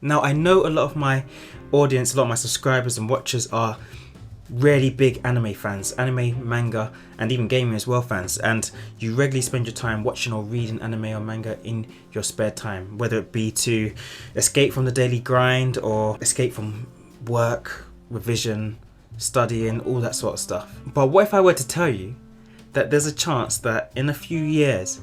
Now, I know a lot of my audience, a lot of my subscribers and watchers are really big anime fans, anime, manga, and even gaming as well fans, and you regularly spend your time watching or reading anime or manga in your spare time, whether it be to escape from the daily grind or escape from work, revision, studying, all that sort of stuff. But what if I were to tell you that there's a chance that in a few years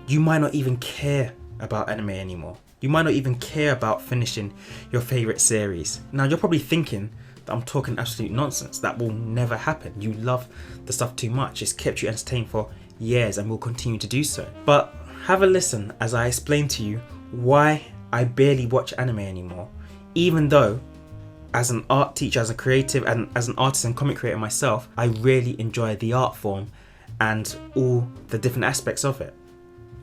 you might not even care about anime anymore? You might not even care about finishing your favourite series. Now, you're probably thinking that I'm talking absolute nonsense. That will never happen. You love the stuff too much. It's kept you entertained for years and will continue to do so. But have a listen as I explain to you why I barely watch anime anymore, even though as an art teacher, as a creative, and as an artist and comic creator myself, I really enjoy the art form and all the different aspects of it.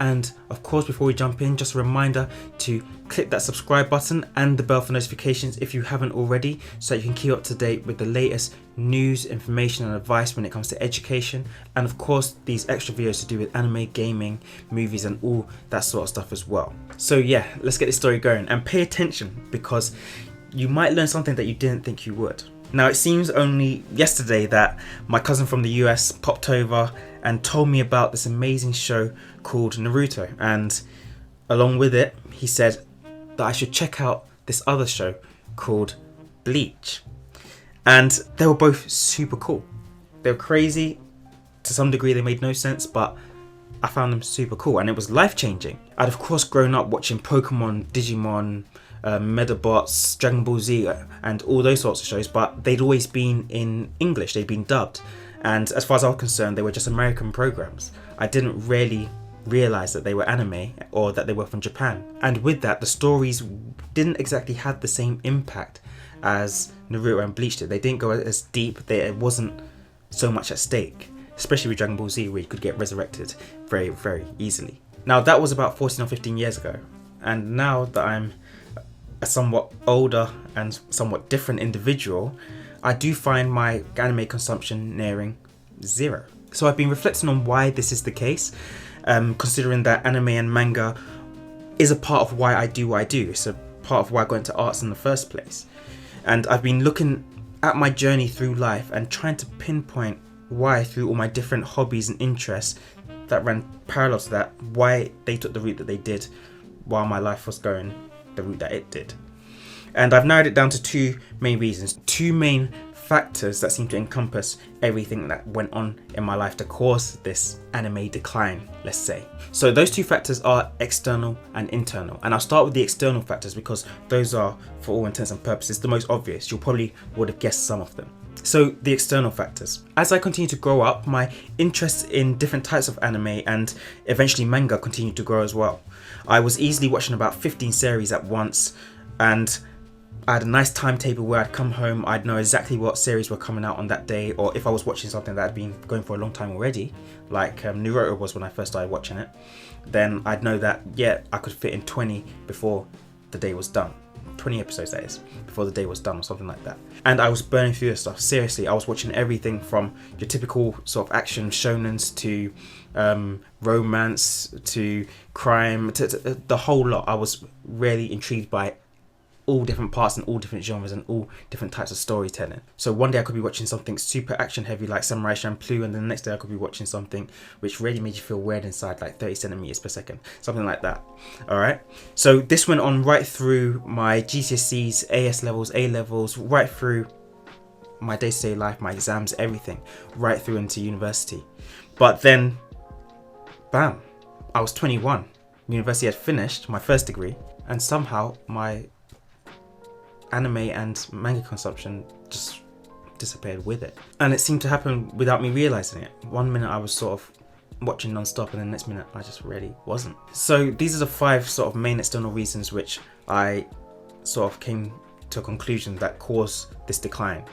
And of course, before we jump in, just a reminder to click that subscribe button and the bell for notifications if you haven't already, so you can keep up to date with the latest news, information and advice when it comes to education, and of course these extra videos to do with anime, gaming, movies and all that sort of stuff as well. So yeah, let's get this story going, and pay attention because you might learn something that you didn't think you would. Now, it seems only yesterday that my cousin from the US popped over and told me about this amazing show called Naruto, and along with it he said that I should check out this other show called Bleach, and they were both super cool. They were crazy to some degree, they made no sense, but I found them super cool and it was life-changing. I'd of course grown up watching Pokemon, Digimon, Medabots, Dragon Ball Z and all those sorts of shows, but they'd always been in English, they'd been dubbed, and as far as I was concerned they were just American programs. I didn't really realise that they were anime or that they were from Japan, and with that the stories didn't exactly have the same impact as Naruto and Bleach did. They didn't go as deep, there wasn't so much at stake, especially with Dragon Ball Z where you could get resurrected very, very easily. Now that was about 14 or 15 years ago, and now that I'm a somewhat older and somewhat different individual, I do find my anime consumption nearing zero. So I've been reflecting on why this is the case, considering that anime and manga is a part of why I do what I do. It's a part of why I got into arts in the first place. And I've been looking at my journey through life and trying to pinpoint why, through all my different hobbies and interests that ran parallel to that, why they took the route that they did while my life was going the route that it did. And I've narrowed it down to two main reasons, two main factors that seem to encompass everything that went on in my life to cause this anime decline, let's say. So those two factors are external and internal, and I'll start with the external factors because those are, for all intents and purposes, the most obvious. You probably would have guessed some of them. So the external factors. As I continue to grow up, my interest in different types of anime and eventually manga continued to grow as well. I was easily watching about 15 series at once, and I had a nice timetable where I'd come home, I'd know exactly what series were coming out on that day, or if I was watching something that had been going for a long time already, like Naruto was when I first started watching it, then I'd know that, yeah, I could fit in 20 before the day was done. 20 episodes, that is, before the day was done or something like that. And I was burning through this stuff. Seriously, I was watching everything from your typical sort of action shonens to romance to crime, to the whole lot. I was really intrigued by all different parts and all different genres and all different types of storytelling. So one day I could be watching something super action heavy like Samurai Champloo, and then the next day I could be watching something which really made you feel weird inside, like 30 centimetres per second, something like that. Alright, so this went on right through my GCSEs, AS levels, A levels, right through my day-to-day life, my exams, everything, right through into university. But then, bam, I was 21, university had finished, my first degree, and somehow my anime and manga consumption just disappeared with it. And it seemed to happen without me realising it. One minute I was sort of watching non-stop and the next minute I just really wasn't. So these are the 5 sort of main external reasons which I sort of came to a conclusion that caused this decline.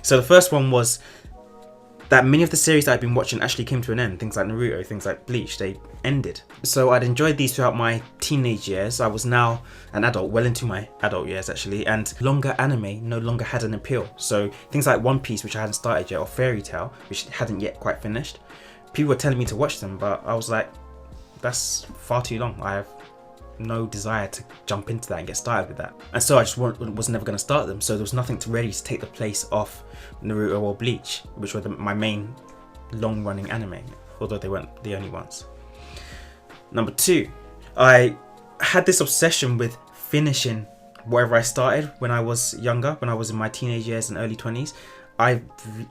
So the first one was that many of the series that I'd been watching actually came to an end. Things like Naruto, things like Bleach, they ended. So I'd enjoyed these throughout my teenage years. I was now an adult, well into my adult years actually, and longer anime no longer had an appeal. So things like One Piece, which I hadn't started yet, or Fairy Tail, which hadn't yet quite finished, people were telling me to watch them, but I was like, that's far too long. I have no desire to jump into that and get started with that. And so I just was never going to start them. So there was nothing ready to take the place of Naruto or Bleach, which were my main long-running anime, although they weren't the only ones. Number 2, I had this obsession with finishing wherever I started when I was younger, when I was in my teenage years and early 20s. I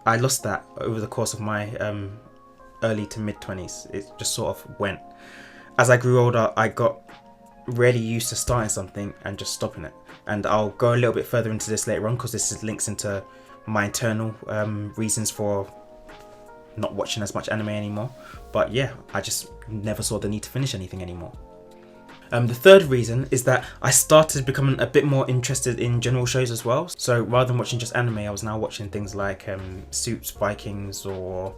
lost that over the course of my early to mid 20s. It just sort of went. As I grew older, I got really used to starting something and just stopping it. And I'll go a little bit further into this later on, because this links into my internal reasons for not watching as much anime anymore. But yeah, I just never saw the need to finish anything anymore. The third reason is that I started becoming a bit more interested in general shows as well. So rather than watching just anime, I was now watching things like Suits, Vikings, or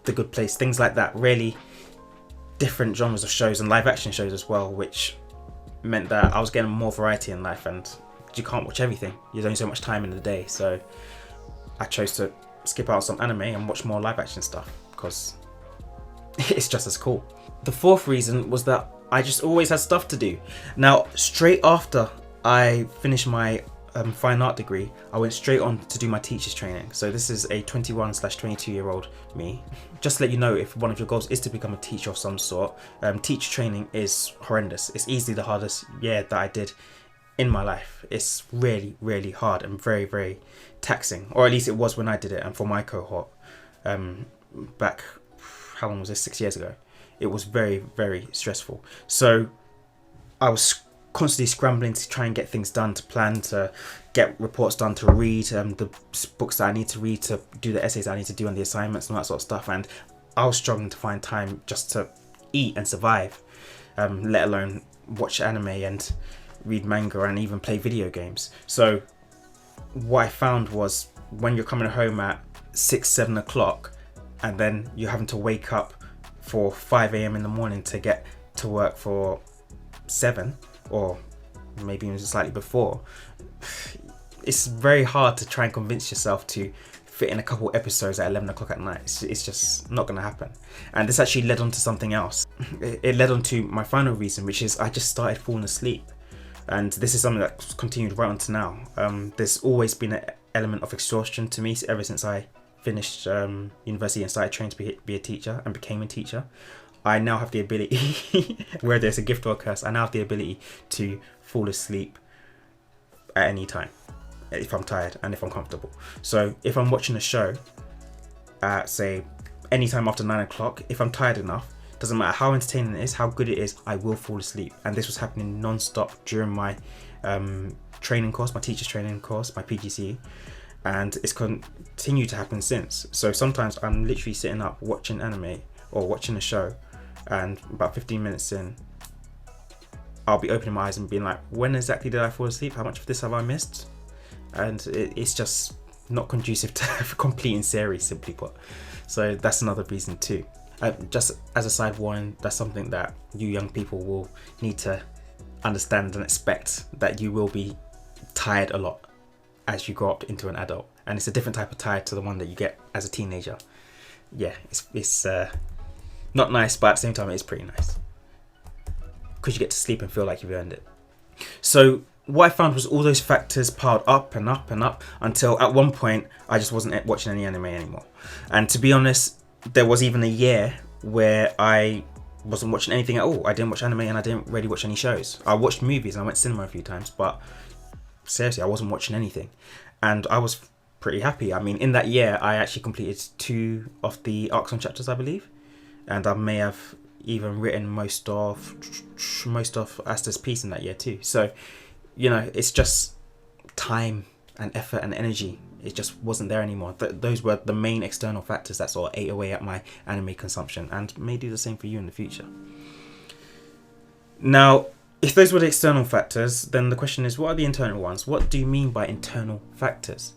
The Good Place, things like that. Really different genres of shows and live action shows as well, which meant that I was getting more variety in life, and you can't watch everything. There's only so much time in the day, so I chose to skip out some anime and watch more live action stuff because it's just as cool. The fourth reason was that I just always had stuff to do. Now, straight after I finished my fine art degree, I went straight on to do my teacher's training. So this is a 21/22-year-old me. Just to let you know, if one of your goals is to become a teacher of some sort, teacher training is horrendous. It's easily the hardest year that I did in my life. It's really, really hard and very, very taxing, or at least it was when I did it. And for my cohort, back, how long was this? 6 years ago. It was very, very stressful. So I was constantly scrambling to try and get things done, to plan, to get reports done, to read the books that I need to read, to do the essays that I need to do on the assignments and all that sort of stuff. And I was struggling to find time just to eat and survive, let alone watch anime and read manga and even play video games. So what I found was, when you're coming home at 6-7 o'clock and then you're having to wake up for 5 a.m. in the morning to get to work for 7, or maybe even slightly before, it's very hard to try and convince yourself to fit in a couple episodes at 11 o'clock at night. It's just not going to happen. And this actually led on to something else. It led on to my final reason, which is I just started falling asleep. And this is something that's continued right on to now. There's always been an element of exhaustion to me ever since I finished university and started training to be a teacher and became a teacher. I now have the ability, whether it's a gift or a curse, I now have the ability to fall asleep at any time if I'm tired and if I'm comfortable. So if I'm watching a show at, say, any time after 9 o'clock, if I'm tired enough, doesn't matter how entertaining it is, how good it is, I will fall asleep. And this was happening non-stop during my training course, my teacher's training course, my PGCE. And it's continued to happen since. So sometimes I'm literally sitting up watching anime or watching a show, and about 15 minutes in, I'll be opening my eyes and being like, when exactly did I fall asleep? How much of this have I missed? And it's just not conducive to completing series, simply put. So that's another reason too. Just as a side warning, that's something that you young people will need to understand and expect, that you will be tired a lot as you grow up into an adult, and it's a different type of tired to the one that you get as a teenager. Yeah, it's not nice, but at the same time it is pretty nice, because you get to sleep and feel like you've earned it. So what I found was all those factors piled up and up and up until at one point I just wasn't watching any anime anymore. And to be honest, there was even a year where I wasn't watching anything at all. I didn't watch anime and I didn't really watch any shows. I watched movies and I went to cinema a few times, but seriously, I wasn't watching anything. And I was pretty happy. I mean, in that year, I actually completed 2 of the arcs on chapters, I believe. And I may have even written most of Asta's piece in that year too. So, you know, it's just time and effort and energy. It just wasn't there anymore. Those were the main external factors that sort of ate away at my anime consumption, and may do the same for you in the future. Now, if those were the external factors, then the question is, what are the internal ones? What do you mean by internal factors?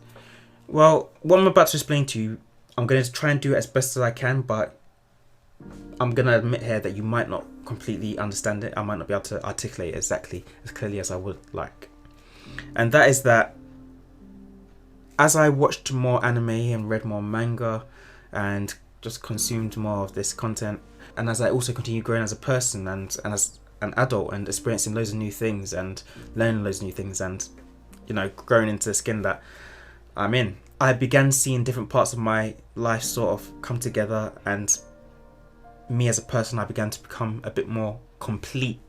Well, what I'm about to explain to you, I'm going to try and do it as best as I can, but I'm going to admit here that you might not completely understand it. I might not be able to articulate it exactly as clearly as I would like. And that is that as I watched more anime and read more manga and just consumed more of this content, and as I also continued growing as a person and as an adult and experiencing loads of new things and learning loads of new things and, you know, growing into the skin that I'm in, I began seeing different parts of my life sort of come together, and me as a person, I began to become a bit more complete,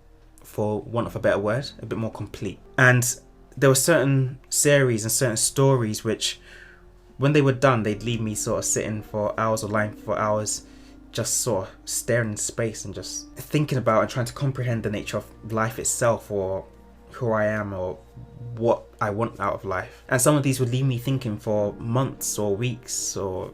for want of a better word, a bit more complete. And there were certain series and certain stories which, when they were done, they'd leave me sort of sitting for hours or lying for hours, just sort of staring into space and just thinking about and trying to comprehend the nature of life itself, or who I am, or what I want out of life. And some of these would leave me thinking for months or weeks, or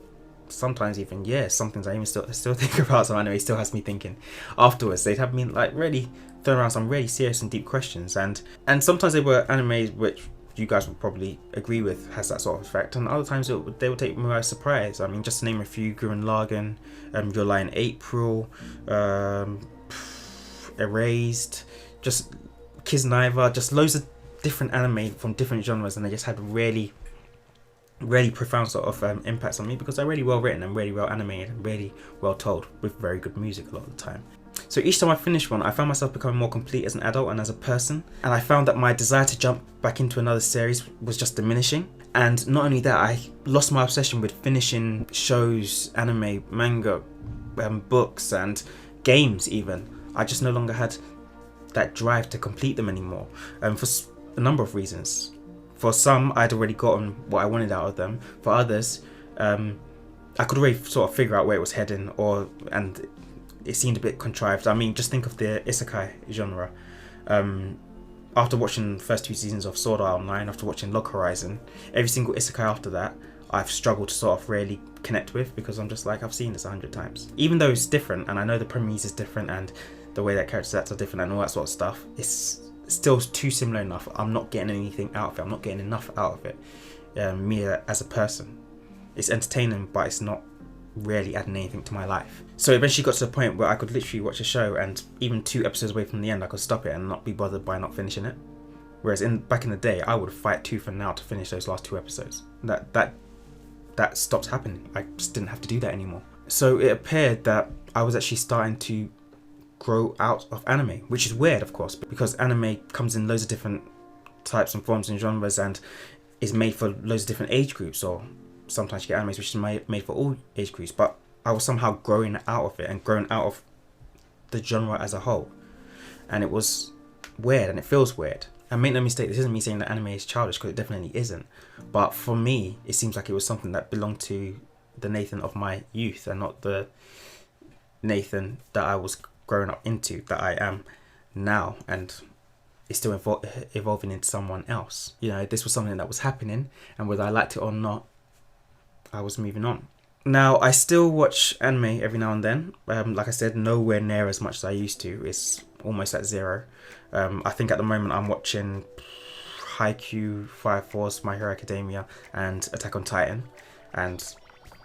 sometimes even years. Sometimes I even still think about some anime, still has me thinking afterwards. They'd have me like really throwing around some really serious and deep questions, and sometimes they were animes which you guys would probably agree with has that sort of effect, and other times they would take me by surprise. I mean, just to name a few: Gurren Lagan, Your Lie in April, Erased, just Kiznaiver, just loads of different anime from different genres, and they just had really profound sort of impacts on me, because they're really well written and really well animated and really well told, with very good music a lot of the time. So each time I finished one, I found myself becoming more complete as an adult and as a person, and I found that my desire to jump back into another series was just diminishing. And not only that, I lost my obsession with finishing shows, anime, manga, books and games even. I just no longer had that drive to complete them anymore, for a number of reasons. For some, I'd already gotten what I wanted out of them. For others, I could already sort of figure out where it was heading, and it seemed a bit contrived. I mean, just think of the isekai genre. After watching the first 2 seasons of Sword Art Online, after watching Log Horizon, every single isekai after that, I've struggled to sort of really connect with, because I'm just like, I've seen this 100 times. Even though it's different, and I know the premise is different, and the way that characters act are different and all that sort of stuff, it's still too similar enough. I'm not getting anything out of it. I'm not getting enough out of it. Me as a person, it's entertaining, but it's not really adding anything to my life. So eventually got to the point where I could literally watch a show, and even 2 episodes away from the end, I could stop it and not be bothered by not finishing it. Whereas back in the day, I would fight tooth and nail to finish those last 2 episodes. That stopped happening. I just didn't have to do that anymore. So it appeared that I was actually starting to grow out of anime, which is weird, of course, because anime comes in loads of different types and forms and genres, and is made for loads of different age groups, or sometimes you get animes which is made for all age groups. But I was somehow growing out of it and growing out of the genre as a whole, and it was weird, and it feels weird. And make no mistake, this isn't me saying that anime is childish, because it definitely isn't. But for me, it seems like it was something that belonged to the Nathan of my youth, and not the Nathan that I was growing up into, that I am now, and it's still evolving into someone else. You know, this was something that was happening, and whether I liked it or not, I was moving on. Now, I still watch anime every now and then. Like I said, nowhere near as much as I used to. It's almost at 0. I think at the moment I'm watching Haikyuu, Fire Force, My Hero Academia, and Attack on Titan. And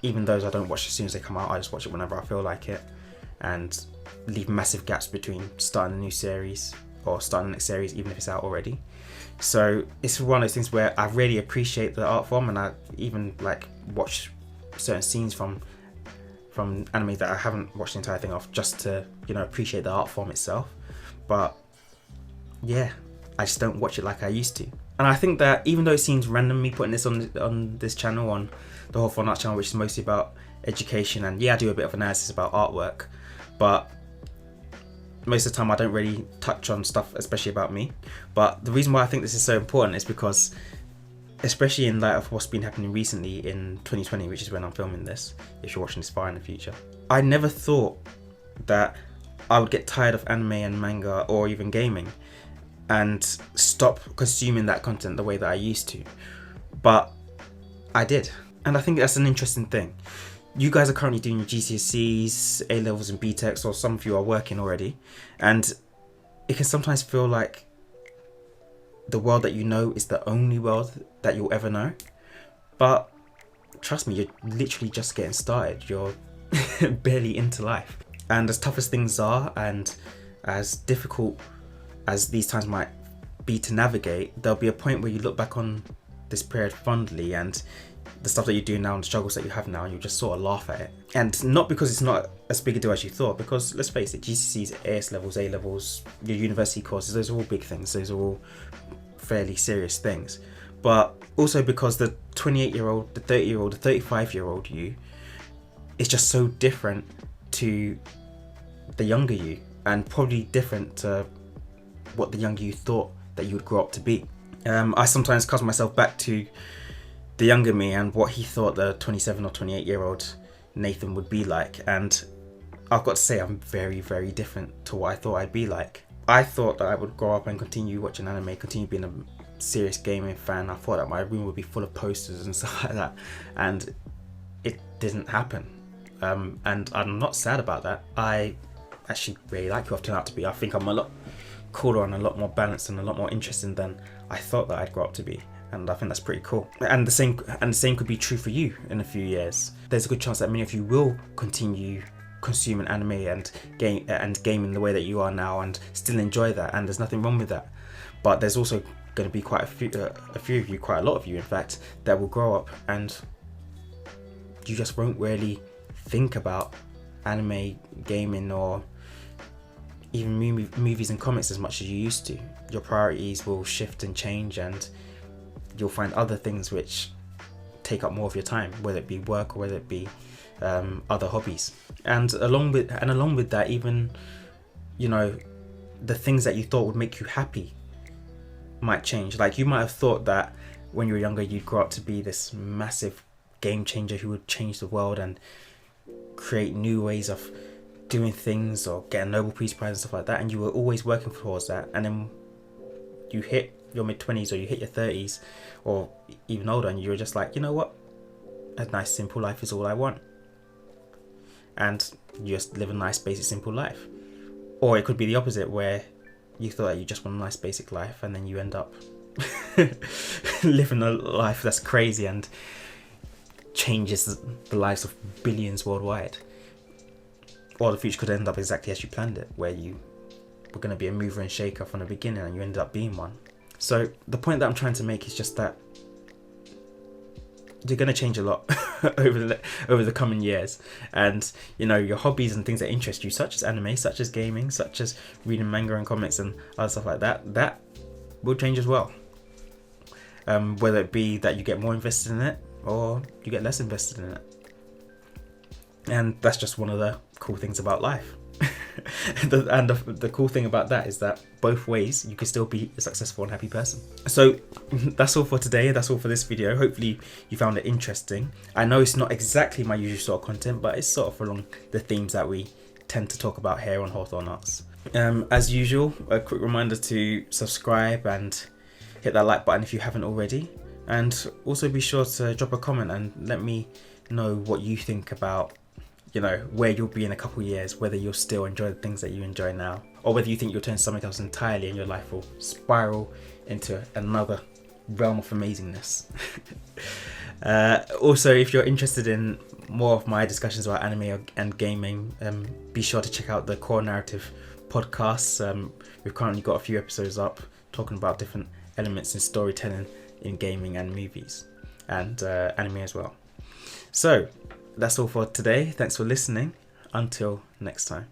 even those I don't watch as soon as they come out. I just watch it whenever I feel like it, and leave massive gaps between starting a new series or starting the next series, even if it's out already. So it's one of those things where I really appreciate the art form, and I even like watch certain scenes from anime that I haven't watched the entire thing of, just to, you know, appreciate the art form itself. But yeah, I just don't watch it like I used to. And I think that even though it seems random me putting this on this channel, on the Whole Fun Art channel, which is mostly about education, and yeah, I do a bit of analysis about artwork, but most of the time I don't really touch on stuff especially about me. But the reason why I think this is so important is because, especially in light of what's been happening recently in 2020, which is when I'm filming this, if you're watching this far in the future, I never thought that I would get tired of anime and manga, or even gaming, and stop consuming that content the way that I used to. But I did. And I think that's an interesting thing. You guys are currently doing your GCSEs, A-levels and BTECs, or some of you are working already, and it can sometimes feel like the world that you know is the only world that you'll ever know. But trust me, you're literally just getting started. You're barely into life. And as tough as things are, and as difficult as these times might be to navigate, there'll be a point where you look back on this period fondly, and the stuff that you do now and the struggles that you have now, and you just sort of laugh at it. And not because it's not as big a deal as you thought, because let's face it, GCSEs, AS levels, A levels, your university courses, those are all big things. Those are all fairly serious things. But also because the 28-year-old, the 30-year-old, the 35-year-old you is just so different to the younger you, and probably different to what the younger you thought that you would grow up to be. I sometimes cast myself back to the younger me and what he thought the 27 or 28-year-old Nathan would be like, and I've got to say I'm very, very different to what I thought I'd be like. I thought that I would grow up and continue watching anime, continue being a serious gaming fan. I thought that my room would be full of posters and stuff like that, and it didn't happen. And I'm not sad about that. I actually really like who I've turned out to be. I think I'm a lot cooler and a lot more balanced and a lot more interesting than I thought that I'd grow up to be, and I think that's pretty cool. And the same could be true for you in a few years. There's a good chance that many of you will continue consuming anime and gaming the way that you are now and still enjoy that, and there's nothing wrong with that. But there's also going to be quite a few of you, quite a lot of you in fact, that will grow up and you just won't really think about anime, gaming, or even movies and comics as much as you used to. Your priorities will shift and change, and you'll find other things which take up more of your time, whether it be work or whether it be other hobbies. And along with that, even, you know, the things that you thought would make you happy might change. Like, you might have thought that when you were younger you'd grow up to be this massive game changer who would change the world and create new ways of doing things or get a Nobel Peace Prize and stuff like that, and you were always working towards that, and then you hit your mid-20s or you hit your 30s or even older, and you're just like, you know what, a nice simple life is all I want, and you just live a nice basic simple life. Or it could be the opposite, where you thought that you just want a nice basic life, and then you end up living a life that's crazy and changes the lives of billions worldwide. Or the future could end up exactly as you planned it, where you were going to be a mover and shaker from the beginning and you ended up being one. So the point that I'm trying to make is just that you're going to change a lot over the coming years, and you know, your hobbies and things that interest you, such as anime, such as gaming, such as reading manga and comics and other stuff like that, that will change as well. Whether it be that you get more invested in it or you get less invested in it. And that's just one of the cool things about life. The cool thing about that is that both ways you can still be a successful and happy person. So that's all for today. That's all for this video. Hopefully you found it interesting. I know it's not exactly my usual sort of content, but it's sort of along the themes that we tend to talk about here on Hawthorne Arts. As usual, a quick reminder to subscribe and hit that like button if you haven't already. And also be sure to drop a comment and let me know what you think about, you know, where you'll be in a couple of years, whether you'll still enjoy the things that you enjoy now, or whether you think you'll turn something else entirely and your life will spiral into another realm of amazingness. Also, if you're interested in more of my discussions about anime and gaming, be sure to check out the Core Narrative podcasts. We've currently got a few episodes up talking about different elements in storytelling in gaming and movies and anime as well. So that's all for today. Thanks for listening. Until next time.